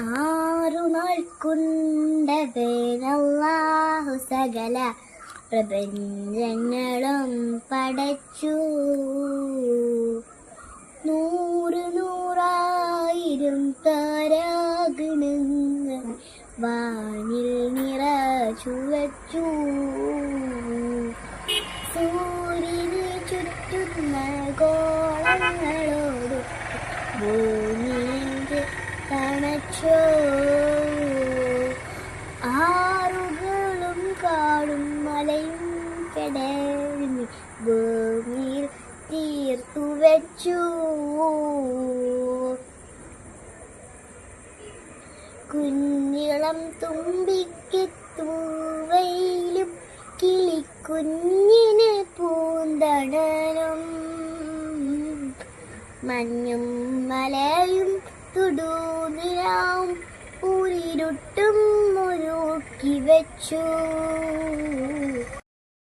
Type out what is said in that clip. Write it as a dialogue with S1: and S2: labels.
S1: ആറുനാൾ കൊണ്ടവനല്ലാഹു സകല പ്രപഞ്ചങ്ങളും പടച്ചു. 100,000,000 താരാഗണങ്ങൾ വാനിൽ നിറച്ചു വച്ചു. സൂര്യനെ ചുറ്റുന്ന ഗോളങ്ങളോട് ഭൂമിയെ തണച്ചു. ആറുകളും കാടും മലയും കടലും ഭൂമിയിൽ തീർത്തു വെച്ചു. കുഞ്ഞിളം തുമ്പിക്കെത്തൂവയിലും കിളിക്കുഞ്ഞിന് പൂന്തണലും മഞ്ഞും മലയും തുടുനിലാവും ഉരിരുട്ടും ഒരുക്കി വെച്ചു.